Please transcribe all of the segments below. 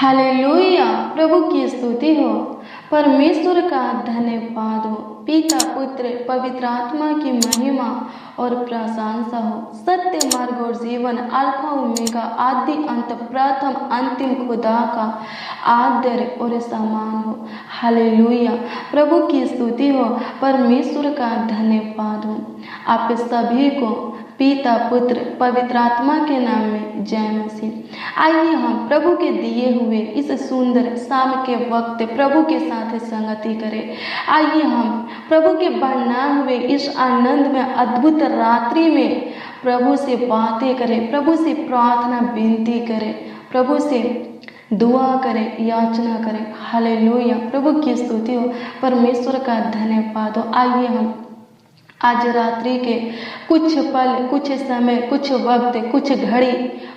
Hallelujah. प्रभु की स्तुति हो, परमेश्वर का धन्यवाद हो, पिता पुत्र पवित्र आत्मा की महिमा और प्रशंसा हो। सत्य मार्ग और जीवन, अल्फा ओमेगा, आदि अंत, प्रथम अंतिम खुदा का आदर और सम्मान हो। हालेलुया। प्रभु की स्तुति हो, परमेश्वर का धन्यवाद हो। आप सभी को पिता पुत्र पवित्र आत्मा के नाम में जय मसीह। आइए हम प्रभु के दिए हुए इस सुंदर शाम के वक्त प्रभु के साथ संगति करें। आइए हम प्रभु के बनाए हुए इस आनंद में अद्भुत रात्रि में प्रभु से बातें करें, प्रभु से प्रार्थना विनती करें, प्रभु से दुआ करें, याचना करें। हालेलुया। प्रभु की स्तुति हो, परमेश्वर का धन्यवाद हो। आइए हम आज रात्रि के कुछ पल, कुछ समय, कुछ वक्त, कुछ घड़ी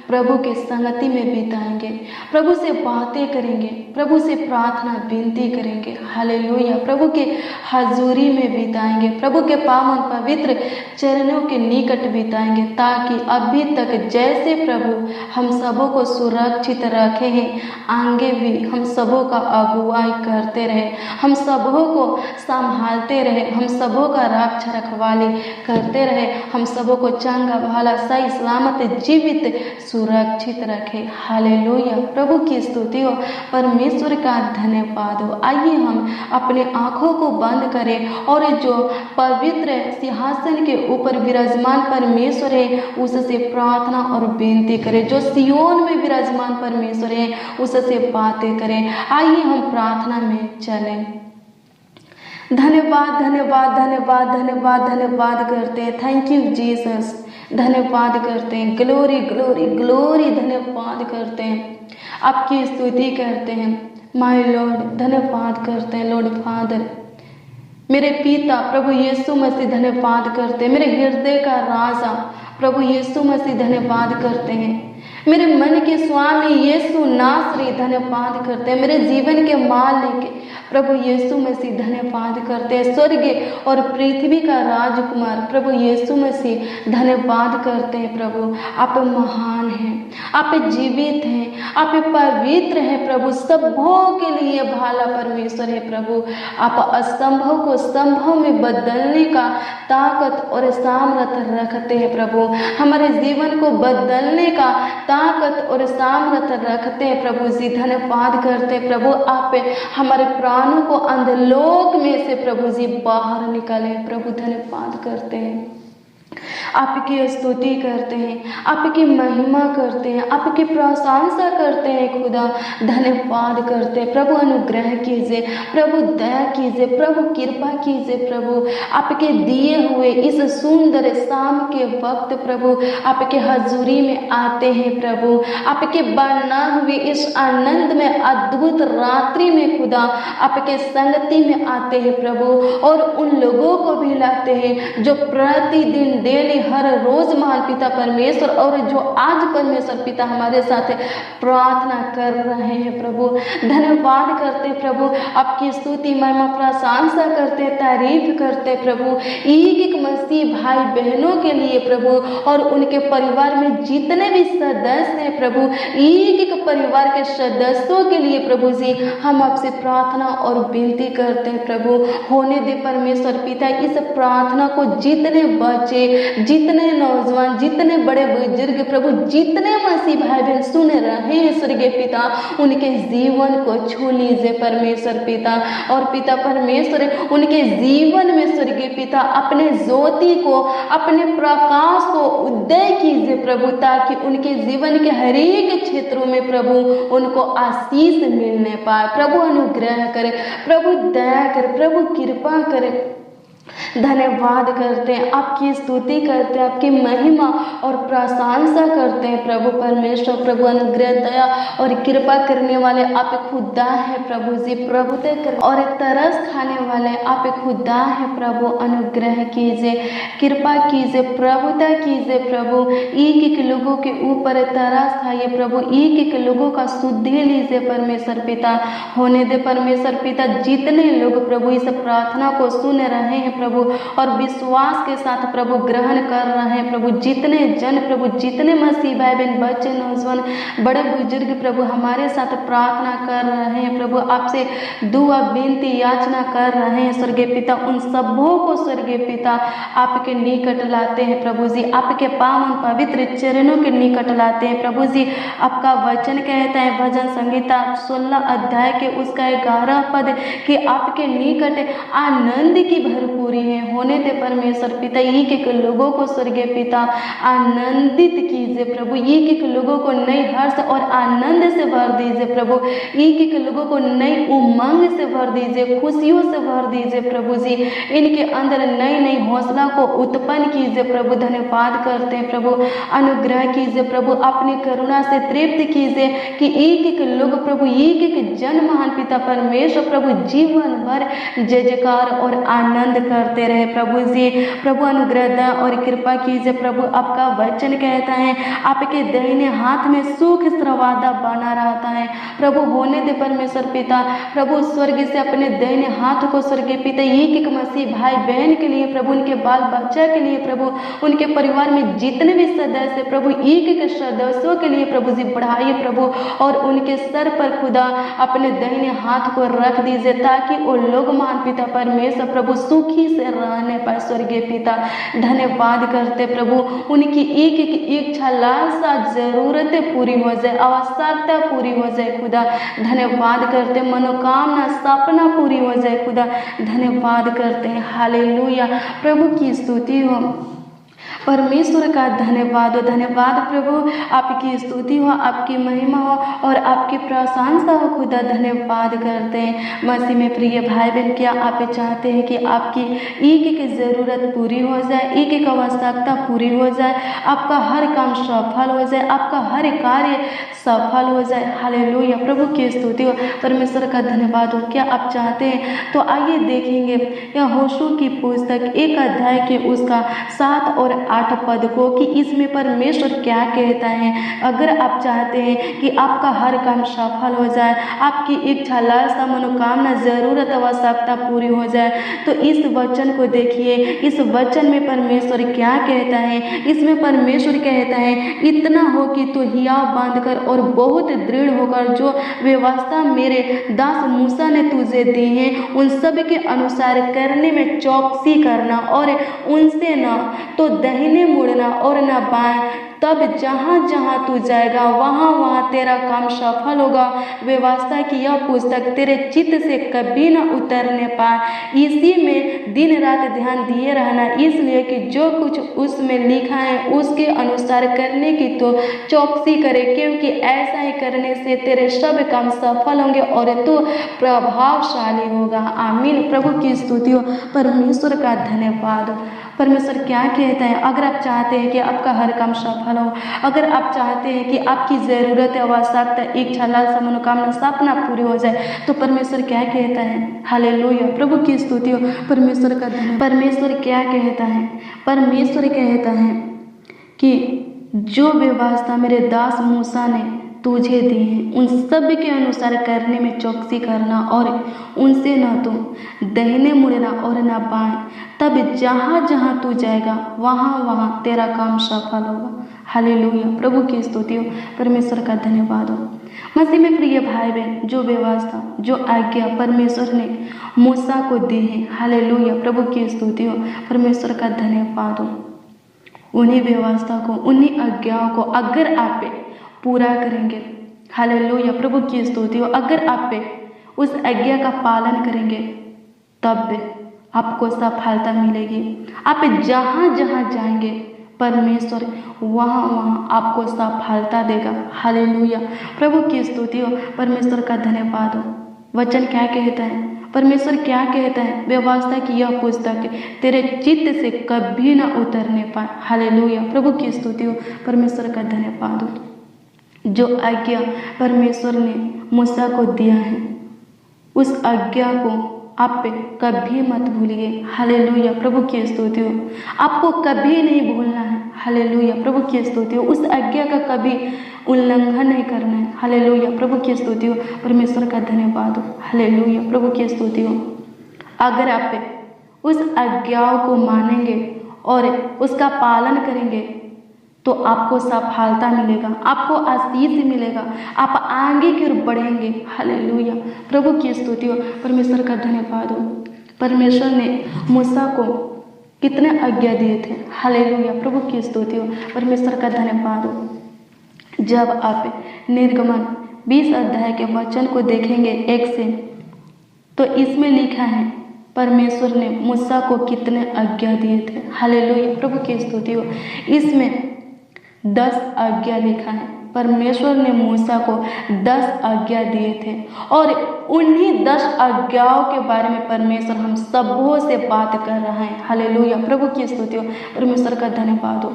प्रभु के संगति में बिताएंगे, प्रभु से बातें करेंगे, प्रभु से प्रार्थना विनती करेंगे। हालेलुया। प्रभु के हजूरी में बिताएंगे, प्रभु के पावन पवित्र चरणों के निकट बिताएंगे, ताकि अभी तक जैसे प्रभु हम सबों को सुरक्षित रखे हैं, आगे भी हम सबों का अगुवाई करते रहे, हम सबों को संभालते रहे, हम सबों का रक्षा रखवाली करते रहे, हम सबों को चंगा भला सही सलामत जीवित सुरक्षित रखे। हालेलुया। प्रभु की स्तुति हो, परमेश्वर का धन्यवाद हो। आइए हम अपने आंखों को बंद करें और जो पवित्र सिंहासन के ऊपर विराजमान परमेश्वर है उससे प्रार्थना और विनती करें, जो सियोन में विराजमान परमेश्वर है उससे बातें करें। आइए हम प्रार्थना में चलें। धन्यवाद धन्यवाद धन्यवाद धन्यवाद धन्यवाद करते हैं। Thank you Jesus. धन्यवाद करते हैं। ग्लोरी ग्लोरी ग्लोरी धन्यवाद करते हैं, आपकी स्तुति करते हैं माय लॉर्ड। धन्यवाद करते हैं लॉर्ड फादर, मेरे पिता प्रभु यीशु मसीह। धन्यवाद करते हैं मेरे हृदय का राजा प्रभु यीशु मसीह। धन्यवाद करते हैं मेरे मन के स्वामी यीशु नासरी। धन्यवाद करते हैं मेरे जीवन के मालिक प्रभु यीशु मसीह। धन्यवाद करते हैं स्वर्ग और पृथ्वी का राजकुमार प्रभु यीशु मसीह। धन्यवाद करते हैं प्रभु, आप महान हैं, आप जीवित हैं, आप पवित्र हैं प्रभु, सबों के लिए भाला परमेश्वर है प्रभु। आप असंभव को संभव में बदलने का ताकत और सामर्थ्य रखते हैं प्रभु, हमारे जीवन को बदलने का ताकत और सामर्थ्य रखते हैं प्रभु जी। धन्यवाद करते हैं प्रभु, आप हमारे प्राणों को अंधलोक में से प्रभु जी बाहर निकाले प्रभु। धन्यवाद करते हैं, आपकी स्तुति करते हैं, आपकी महिमा करते हैं, आपकी प्रशंसा करते हैं खुदा। धन्यवाद करते हैं प्रभु, अनुग्रह कीजिए प्रभु, दया कीजिए प्रभु, कृपा कीजिए प्रभु। आपके दिए हुए इस सुंदर शाम के वक्त प्रभु आपके हजूरी में आते हैं प्रभु, आपके बना हुए इस आनंद में अद्भुत रात्रि में खुदा आपके संगति में आते हैं प्रभु, और उन लोगों को भी लाते हैं जो प्रतिदिन डेली हर रोज महान पिता परमेश्वर और जो आज परमेश्वर पिता हमारे साथ प्रार्थना कर रहे हैं प्रभु। धन्यवाद करते प्रभु, आपकी स्तुति महिमा प्रशंसा करते, तारीफ करते प्रभु, एक एक मसीह भाई बहनों के लिए प्रभु और उनके परिवार में जितने भी सदस्य हैं प्रभु, एक एक परिवार के सदस्यों के लिए प्रभु जी हम आपसे प्रार्थना और विनती करते हैं प्रभु। होने दे परमेश्वर पिता इस प्रार्थना को जितने बच्चे, जितने नौजवान, जितने बड़े बुजुर्ग प्रभु, जितने मसीह भाई बहन सुन रहे हैं स्वर्गीय पिता, उनके जीवन को छू लीजिए परमेश्वर पिता। और पिता परमेश्वर उनके जीवन में स्वर्गीय पिता अपने ज्योति को, अपने प्रकाश को उदय कीजिए प्रभु, ताकि उनके जीवन के हर एक क्षेत्रों में प्रभु उनको आशीष मिलने पाए प्रभु। अनुग्रह करे प्रभु, दया करे प्रभु, कृपा करे। धन्यवाद करते हैं, आपकी स्तुति करते हैं, आपकी महिमा और प्रशंसा करते हैं प्रभु परमेश्वर। प्रभु अनुग्रह दया और कृपा करने वाले आप खुदा है प्रभु जी, प्रभुता कर और तरस खाने वाले आप खुदा है प्रभु। अनुग्रह कीजिए, कृपा कीजिए, प्रभुता कीजिए प्रभु। एक एक लोगों के ऊपर तरस खाइए प्रभु, एक एक लोगों का शुद्धि लीजिए परमेश्वर पिता। होने दे परमेश्वर पिता जितने लोग प्रभु इस प्रार्थना को सुन रहे हैं प्रभु, और विश्वास के साथ प्रभु ग्रहण कर रहे हैं प्रभु। जितने जन प्रभु, जितने मसीह भाई बहन, बच्चे, नौजवान, बड़े बुजुर्ग प्रभु हमारे साथ प्रार्थना कर रहे हैं प्रभु, आपसे दुआ विनती याचना कर रहे हैं स्वर्गीय पिता, उन सबों को स्वर्गीय पिता आपके निकट लाते हैं प्रभु जी, आपके पावन पवित्र चरणों के निकट लाते हैं प्रभु जी। आपका वचन कहता है भजन संहिता 16 अध्याय के उसका 11 पद कि आपके निकट आनंद की भरपूरी है। होने दे परमेश्वर पिता, एक एक लोगों को स्वर्गीय पिता आनंदित कीजिए प्रभु, एक एक लोगों को नए हर्ष और आनंद से भर दीजिए प्रभु, एक एक लोगों को नई उमंग से भर दीजिए, खुशियों से भर दीजिए प्रभु जी। इनके अंदर नई नई हौसला को उत्पन्न कीजिए प्रभु। धन्यवाद करते हैं प्रभु, अनुग्रह कीजिए प्रभु, अपनी करुणा से तृप्त कीजिए कि एक एक लोग प्रभु, एक एक जन महान पिता परमेश्वर प्रभु जीवन भर जय जयकार और आनंद करते रहे प्रभु जी। प्रभु अनुग्रह दया और कृपा कीजिए प्रभु। आपका वचन कहता है आपके दाहिने हाथ में सुख सर्वदा बना रहता है प्रभु। होने दे परमेश्वर पिता प्रभु, स्वर्ग से अपने दाहिने हाथ को स्वर्गीय पिता एक एक मसीह भाई बहन के लिए प्रभु, उनके बाल बच्चा के लिए प्रभु, उनके परिवार में जितने भी सदस्य प्रभु, एक एक सदस्यों के लिए प्रभु जी बढ़ाइए प्रभु, और उनके सर पर खुदा अपने दाहिने हाथ को रख दीजिए ताकि वो लोग महान पिता परमेश्वर प्रभु सुखी से रहने पाए स्वर्गीय पिता। धन्यवाद करते प्रभु, उनकी एक एक इच्छा लालसा जरूरतें पूरी हो जाए, आवश्यकता पूरी हो जाए खुदा। धन्यवाद करते, मनोकामना सपना पूरी हो जाए खुदा। धन्यवाद करते हैं, हालेलुया। प्रभु की स्तुति हो, परमेश्वर का धन्यवाद हो। धन्यवाद प्रभु, आपकी स्तुति हो, आपकी महिमा हो और आपकी प्रशंसा हो खुदा। धन्यवाद करते हैं मसीह में प्रिय भाई बहन, क्या आप चाहते हैं कि आपकी एक एक ज़रूरत पूरी हो जाए, एक एक आवश्यकता पूरी हो जाए, आपका हर काम सफल हो जाए, आपका हर कार्य सफल हो जाए। हालेलुया, प्रभु की स्तुति हो, परमेश्वर का धन्यवाद हो। क्या आप चाहते हैं तो आइए देखेंगे यह होशू की पुस्तक 1 अध्याय के उसका 7 और 8 पद को कि इसमें परमेश्वर क्या कहता है। अगर आप चाहते हैं कि आपका हर काम सफल हो जाए, आपकी इच्छा लालसा मनोकामना जरूरत आवश्यकता पूरी हो जाए, तो इस वचन को देखिए। इस वचन में परमेश्वर क्या कहता है। इसमें परमेश्वर कहता है इतना हो कि तू हियाव बांधकर और बहुत दृढ़ होकर जो व्यवस्था मेरे दास मूसा ने तुझे दी है उन सब के अनुसार करने में चौकसी करना, और उनसे न तो दाहिने मुड़ना और न बाएं, तब जहाँ जहाँ तू जाएगा वहाँ वहाँ तेरा काम सफल होगा। व्यवस्था की यह पुस्तक तेरे चित्त से कभी न उतरने पाए, इसी में दिन रात ध्यान दिए रहना, इसलिए कि जो कुछ उसमें लिखा है उसके अनुसार करने की तो चौकसी करे, क्योंकि ऐसा ही करने से तेरे सब काम सफल होंगे और तू प्रभावशाली होगा। आमीन। प्रभु की स्तुति हो, परमेश्वर का धन्यवाद हो। परमेश्वर क्या कहता है, अगर आप चाहते हैं कि आपका हर काम सफल हो, अगर आप चाहते हैं कि आपकी ज़रूरत आवश्यकता इच्छा लालसा मनोकामना सपना पूरी हो जाए, तो परमेश्वर क्या कहता है। हालेलुया, प्रभु की स्तुति हो, परमेश्वर का धन्यवाद। परमेश्वर क्या कहता है, परमेश्वर कहता है कि जो व्यवस्था मेरे दास मूसा ने तुझे दी है उन सब के अनुसार करने में चौकसी करना, और उनसे न तो दाहिने मुड़ना और न बाएं, तब जहाँ जहाँ तू जाएगा वहाँ वहाँ तेरा काम सफल होगा। हालेलुया, प्रभु की स्तुति हो, परमेश्वर का धन्यवाद हो। मसीह में प्रिय भाई बहन, जो व्यवस्था जो आज्ञा परमेश्वर ने मूसा को दी है, हालेलुया, प्रभु की स्तुति हो, परमेश्वर का धन्यवाद हो। उन्हीं व्यवस्था को, उन्हीं आज्ञाओं को अगर आप पूरा करेंगे, हालेलुया, प्रभु की स्तुति हो, अगर आप उस आज्ञा का पालन करेंगे तब आपको सफलता मिलेगी। आप जहाँ जहाँ जाएंगे परमेश्वर वहाँ वहाँ आपको सफलता देगा। हालेलुया, प्रभु की स्तुति हो, परमेश्वर का धन्यवाद हो। वचन क्या कहता है, परमेश्वर क्या कहता है, व्यवस्था की यह पुस्तक तेरे चित्त से कभी ना उतरने पाए। हालेलुया, प्रभु की स्तुति हो, परमेश्वर का धन्यवाद हो। जो आज्ञा परमेश्वर ने मूसा को दिया है उस आज्ञा को आप कभी मत भूलिए। हालेलुया, प्रभु की स्तुति हो, आपको कभी नहीं भूलना है। हालेलुया, प्रभु की स्तुति हो, उस आज्ञा का कभी उल्लंघन नहीं करना है। हालेलुया, प्रभु की स्तुति हो, परमेश्वर का धन्यवाद हो। हालेलुया, प्रभु की स्तुति हो। अगर आप उस आज्ञाओं को मानेंगे और उसका पालन करेंगे तो आपको सफलता मिलेगा, आपको आशीष मिलेगा, आप आगे की ओर बढ़ेंगे। हालेलुया, प्रभु की स्तुति हो, परमेश्वर का धन्यवाद हो। परमेश्वर ने मूसा को कितने आज्ञा दिए थे। हालेलुया, प्रभु की स्तुति हो, परमेश्वर का धन्यवाद हो। जब आप निर्गमन 20 अध्याय के वचन को देखेंगे 1 से, तो इसमें लिखा है परमेश्वर ने मूसा को कितने आज्ञा दिए थे। हालेलुया, प्रभु की स्तुति हो। इसमें 10 आज्ञा लिखा है। परमेश्वर ने मूसा को 10 आज्ञा दिए थे और उन्हीं 10 आज्ञाओं के बारे में परमेश्वर हम सबों से बात कर रहा है। हालेलुया, प्रभु की स्तुति हो, परमेश्वर का धन्यवाद हो।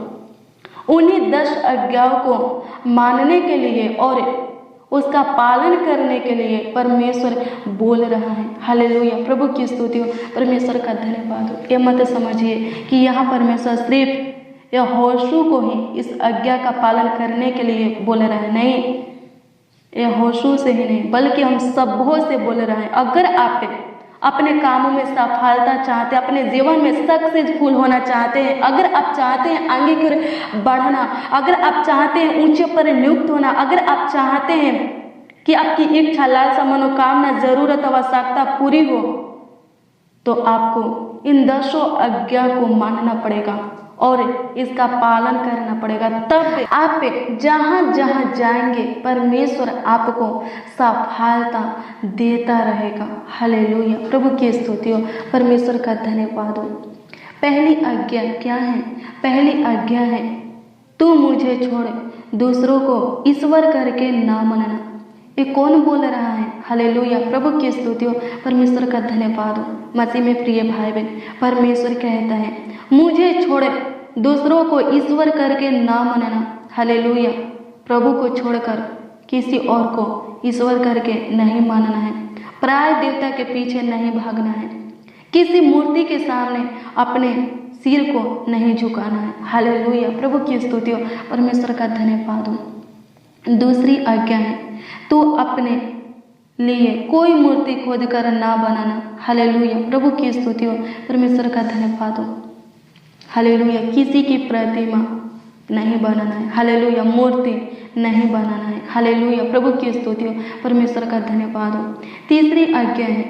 उन्हीं 10 आज्ञाओं को मानने के लिए और उसका पालन करने के लिए परमेश्वर बोल रहा है। हालेलुया, प्रभु की स्तुति हो, परमेश्वर का धन्यवाद हो। ये मत समझिए कि यहाँ परमेश्वर सिर्फ यहोशू को ही इस आज्ञा का पालन करने के लिए बोल रहा है। नहीं, यहोशू से ही नहीं बल्कि हम सबों से बोल रहा है। अगर आप अपने कामों में सफलता चाहते हैं, अपने जीवन में सक्सेसफुल होना चाहते हैं, अगर आप चाहते हैं आगे की ओर बढ़ना, अगर आप चाहते हैं ऊंचे पर नियुक्त होना, अगर आप चाहते हैं कि आपकी इच्छा, लालसा, मनोकामना, जरूरत, आवश्यकता पूरी हो, तो आपको इन 10 आज्ञा को मानना पड़ेगा और इसका पालन करना पड़ेगा। तब आप जहाँ जहाँ जाएंगे परमेश्वर आपको सफलता देता रहेगा। हालेलुया, प्रभु की स्तुति हो, परमेश्वर का धन्यवाद हो। पहली आज्ञा क्या है? पहली आज्ञा है तू मुझे छोड़ दूसरों को ईश्वर करके ना मानना। ये कौन बोल रहा है? हालेलुया, प्रभु की स्तुति हो, परमेश्वर का धन्यवाद हो। मसीह में प्रिय भाई बहन, परमेश्वर कहता है मुझे छोड़ दूसरों को ईश्वर करके ना मानना। हालेलुया, प्रभु को छोड़कर किसी और को ईश्वर करके नहीं मानना है। पराय देवता के पीछे नहीं भागना है। किसी मूर्ति के सामने अपने सिर को नहीं झुकाना है। हालेलुया, प्रभु की स्तुति हो, परमेश्वर का धन्यवाद हो। दूसरी आज्ञा है तू अपने लिए कोई मूर्ति खोद कर ना बनाना। हालेलुया, प्रभु की स्तुति हो, परमेश्वर का धन्यवाद हो। हालेलुया, किसी की प्रतिमा नहीं बनाना है। हालेलुया, मूर्ति नहीं बनाना है। हालेलुया, प्रभु की स्तुति हो, परमेश्वर का धन्यवाद हो। तीसरी आज्ञा है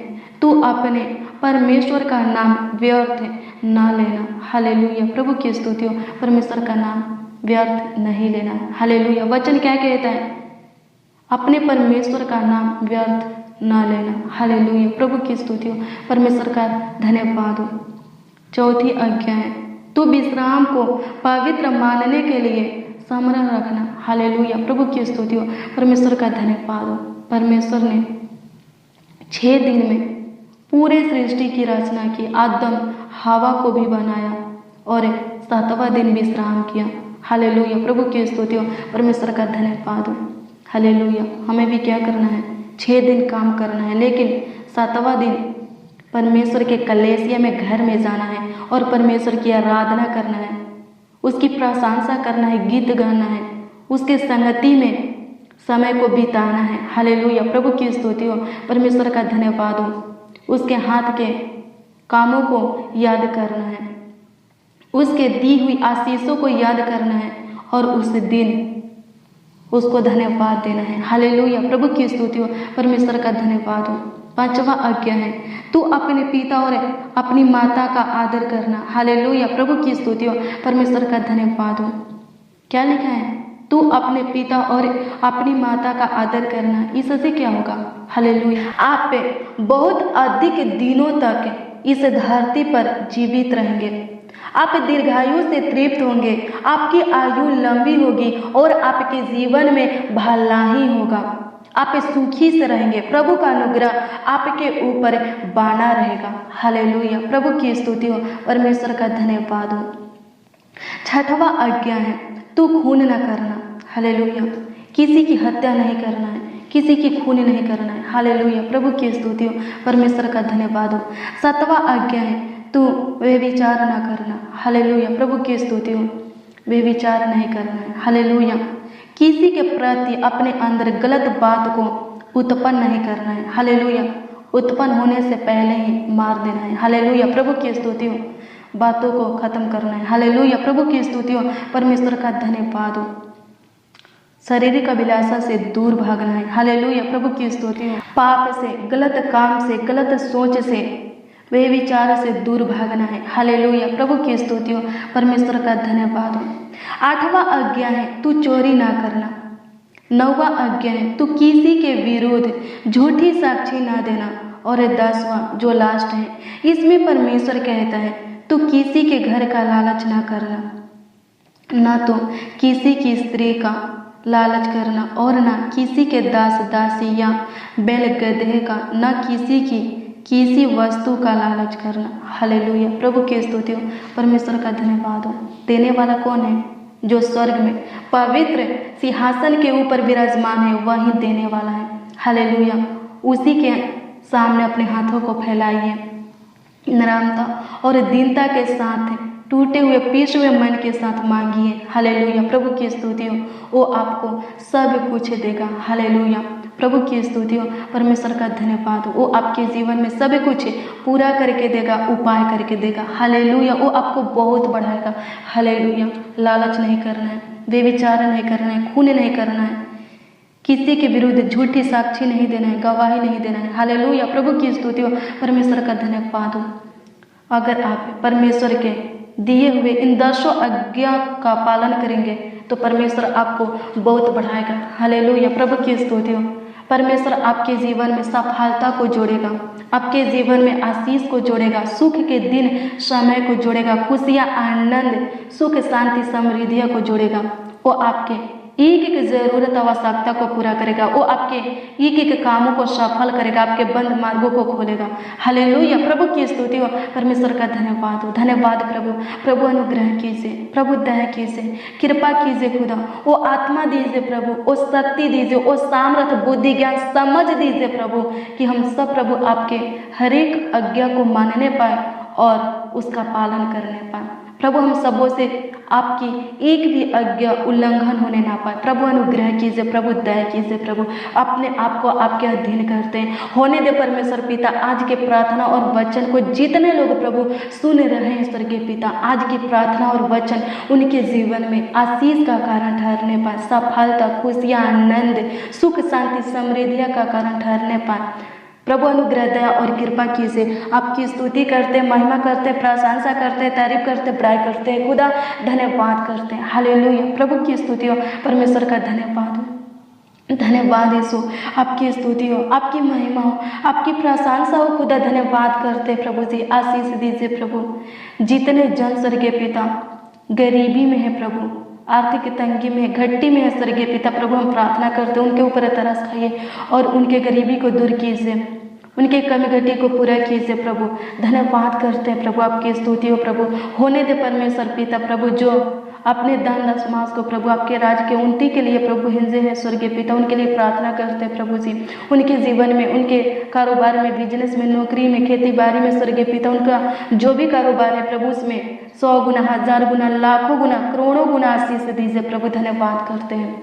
तू अपने परमेश्वर का नाम व्यर्थ ना लेना। हालेलुया, प्रभु की स्तुति हो, परमेश्वर का नाम व्यर्थ नहीं लेना। हालेलुया, वचन क्या कहता है? अपने परमेश्वर का नाम व्यर्थ ना लेना। हालेलुया, प्रभु की स्तुति हो, परमेश्वर का धन्यवाद हो। चौथी आज्ञा है तू विश्राम को पवित्र मानने के लिए स्मरण रखना। हालेलुया, प्रभु की स्तुति हो, परमेश्वर का धन्यवाद हो। परमेश्वर ने 6 दिन में पूरे सृष्टि की रचना की, आदम हवा को भी बनाया और 7वां दिन विश्राम किया। हालेलुया, प्रभु की स्तुति हो, परमेश्वर का धन्यवाद हो। हालेलुया, हमें भी क्या करना है? 6 दिन काम करना है, लेकिन 7वां दिन परमेश्वर के कलेसिया में घर में जाना है और परमेश्वर की आराधना करना है, उसकी प्रशंसा करना है, गीत गाना है, उसके संगति में समय को बिताना है। हालेलुया, प्रभु की स्तुति हो, परमेश्वर का धन्यवाद हो। उसके हाथ के कामों को याद करना है, उसके दी हुई आशीषों को याद करना है और उस दिन उसको धन्यवाद देना है। हालेलुया, प्रभु की स्तुति हो, परमेश्वर का धन्यवाद हो। 5वां आज्ञा है तू अपने पिता और अपनी माता का आदर करना। हालेलुया, प्रभु की स्तुति हो, परमेश्वर का धन्यवाद हो। क्या लिखा है? तू अपने पिता और अपनी माता का आदर करना। इससे क्या होगा? हालेलुया, आप बहुत अधिक दिनों तक इस धरती पर जीवित रहेंगे, आप दीर्घायु से तृप्त होंगे, आपकी आयु लंबी होगी और आपके जीवन में भलाई होगा, आप सुखी से रहेंगे। प्रभु का अनुग्रह आपके ऊपर बना रहेगा। हालेलुया, प्रभु की स्तुति हो, परमेश्वर का धन्यवाद हो। 6वां आज्ञा है तू खून न करना। हालेलुया, किसी की हत्या नहीं करना है, किसी की खून नहीं करना है। हालेलुया, प्रभु की स्तुति हो, परमेश्वर का धन्यवाद हो। 7वां आज्ञा है तू व्यभिचार न करना। हालेलुया, प्रभु की स्तुति हो, व्यभिचार नहीं करना है। हालेलुया, किसी के प्रति अपने अंदर गलत बात को उत्पन्न नहीं करना है। हालेलुया, उत्पन्न होने से पहले ही मार देना है। हालेलुया, प्रभु की स्तुति हो। बातों को खत्म करना है। हालेलुया, प्रभु की स्तुति हो। परमेश्वर का धन्यवाद हो। शारीरिक अभिलाषा से दूर भागना है। हालेलुया, प्रभु की स्तुति हो। पाप से, गलत काम से, गलत सोच से, वे विचार से दूर भागना है। हालेलुया, प्रभु की स्तुति हो। परमेश्वर का धन्यवाद हो। 8वां आज्ञा है तू चोरी ना करना। 9वां आज्ञा है तू किसी के विरुद्ध झूठी साक्षी ना देना। और 10वां जो लास्ट है, इसमें परमेश्वर कहता है तू किसी के घर का लालच ना करना, ना तो किसी की स्त्री का लालच करना और ना किसी के दास दासी या बैल गधे का, ना किसी वस्तु का लालच करना। हालेलुया, प्रभु की स्तुति हो। परमेश्वर का धन्यवाद हो। देने वाला कौन है? जो स्वर्ग में पवित्र सिंहासन के ऊपर विराजमान है, वही देने वाला है। हालेलुया, उसी के सामने अपने हाथों को फैलाइए, नम्रता और दीनता के साथ, टूटे हुए पीछे हुए मन के साथ मांगिए। हालेलुया, प्रभु की स्तुति हो। वो आपको सब कुछ देगा। हालेलुया, प्रभु की स्तुति हो। परमेश्वर का धन्यवाद हो। वो आपके जीवन में सब कुछ पूरा करके देगा, उपाय करके देगा। हालेलुया, वो आपको बहुत बढ़ाएगा। हालेलुया, लालच नहीं करना है, व्यभिचार नहीं करना है, खून नहीं करना है, किसी के विरुद्ध झूठी साक्षी नहीं देना है, गवाही नहीं देना है। हालेलुया, प्रभु की स्तुति हो। परमेश्वर का धन्यवाद हो। अगर आप परमेश्वर के दिए हुए इन 10 आज्ञा का पालन करेंगे तो परमेश्वर आपको बहुत बढ़ाएगा। हालेलुया, प्रभु की स्तुति हो। परमेश्वर आपके जीवन में सफलता को जोड़ेगा, आपके जीवन में आशीष को जोड़ेगा, सुख के दिन समय को जोड़ेगा, खुशियाँ, आनंद, सुख, शांति, समृद्धियों को जोड़ेगा। वो आपके एक एक जरूरत, आवश्यकता को पूरा करेगा। वो आपके एक एक कामों को सफल करेगा, आपके बंद मार्गों को खोलेगा। हालेलुया, प्रभु की स्तुति हो। परमेश्वर का धन्यवाद हो। धन्यवाद प्रभु। प्रभु अनुग्रह कीजिए, प्रभु दया कीजिए, कृपा कीजिए खुदा। वो आत्मा दीजिए प्रभु, वो शक्ति दीजिए, वो सामर्थ, बुद्धि, ज्ञान, समझ दीजिए प्रभु, कि हम सब प्रभु आपके हर एक आज्ञा को मानने पाए और उसका पालन करने पाए। प्रभु हम सबों से आपकी एक भी आज्ञा उल्लंघन होने ना पाए। प्रभु अनुग्रह कीजिए, प्रभु दया कीजिए, प्रभु अपने आप को आपके अधीन करते हैं। होने दे परमेश्वर पिता आज के प्रार्थना और वचन को जितने लोग प्रभु सुन रहे हैं स्वर्गीय पिता, आज की प्रार्थना और वचन उनके जीवन में आशीष का कारण ठहरने पाए, सफलता, खुशियाँ, आनंद, सुख, शांति, समृद्धि का कारण ठहरने पाए। प्रभु अनुग्रह, दया और कृपा कीजिए। आपकी स्तुति करते, महिमा करते, प्रशंसा करते, तारीफ करते, बड़ाई करते हैं खुदा, धन्यवाद करते हैं। हालेलुया, प्रभु की स्तुति हो। परमेश्वर का धन्यवाद हो। धन्यवाद यीशु, आपकी स्तुति हो, आपकी महिमा हो, आपकी प्रशंसा हो खुदा। धन्यवाद करते प्रभु जी, आशीष दीजिए प्रभु। जितने जन स्वर्गीय पिता गरीबी में है प्रभु, आर्थिक तंगी में, घट्टी में है स्वर्गीय पिता, प्रभु हम प्रार्थना करते हैं उनके ऊपर तरस खाइए और उनके गरीबी को दूर कीजिए, उनके कमी घटी को पूरा कीजिए प्रभु। धन्यवाद करते हैं प्रभु, आपकी स्तुति हो प्रभु। होने दे परमेश्वर पिता प्रभु, जो अपने दान समाज को प्रभु आपके राज के उन्नति के लिए प्रभु हिंजे हैं स्वर्गीय पिता, उनके लिए प्रार्थना करते हैं प्रभु जी। उनके जीवन में, उनके कारोबार में, बिजनेस में, नौकरी में, खेती बाड़ी में स्वर्गीय पिता, उनका जो भी कारोबार है प्रभु उसमें 100 गुना, 1000 गुना, लाखों गुना, करोड़ों गुना आशीष दीजिए प्रभु। धन्यवाद करते हैं,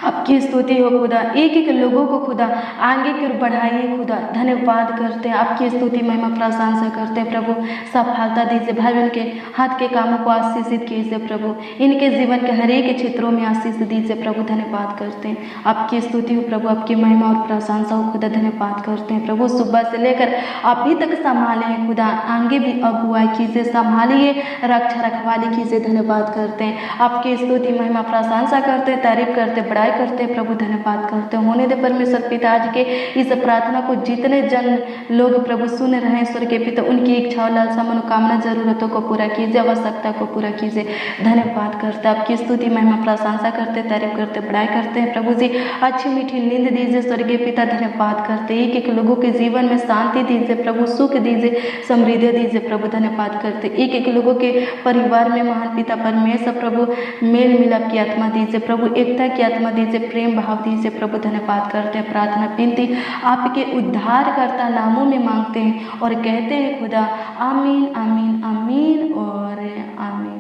आपकी स्तुति हो खुदा। एक एक लोगों को खुदा आगे की ओर बढ़ाइए खुदा। धन्यवाद करते हैं, आपकी स्तुति, महिमा, प्रशंसा करते हैं प्रभु। सफलता दीजिए, भाई बहन के हाथ के कामों को आशीषित कीजिए प्रभु, इनके जीवन के हर एक क्षेत्रों में आशीष दीजिए प्रभु। धन्यवाद करते हैं, आपकी स्तुति हो प्रभु, आपकी महिमा और प्रशंसा हो खुदा। धन्यवाद करते हैं प्रभु, सुबह से लेकर अभी तक संभाले हैं खुदा, आगे भी अगुवाई कीजिए, संभालिए, रक्षा रखवाली कीजिए। धन्यवाद करते हैं, आपकी स्तुति, महिमा, प्रशंसा करते हैं, तारीफ करते, बड़ाई करते हैं प्रभु। धन्यवाद करते हैं। होने दे परमेश्वर पिता आज के इस प्रार्थना को जितने जन लोग प्रभु सुन रहे हैं स्वर्गीय पिता, उनकी इच्छा, लालसा, मनोकामना, जरूरतों को पूरा कीजिए, आवश्यकता को पूरा कीजिए। धन्यवाद करते हैं, आपकी स्तुति, महिमा, प्रशंसा करते, तारीफ करते, बड़ाई करते हैं प्रभु जी। अच्छी मीठी नींद दीजिए स्वर्गीय पिता। धन्यवाद करते, एक एक लोगों के जीवन में शांति दीजिए प्रभु, सुख दीजिए, समृद्धि दीजिए प्रभु। धन्यवाद करते, एक एक लोगों के परिवार में महान पिता परमेश्वर प्रभु मेल मिलाप की आत्मा दीजिए प्रभु, एकता की आत्मा दीजिए, प्रेम भाव दीजिए प्रभु। धन्यवाद करते हैं, प्रार्थना विनती आपके उद्धारकर्ता नामों में मांगते हैं और कहते हैं खुदा, आमीन, आमीन, आमीन और आमीन।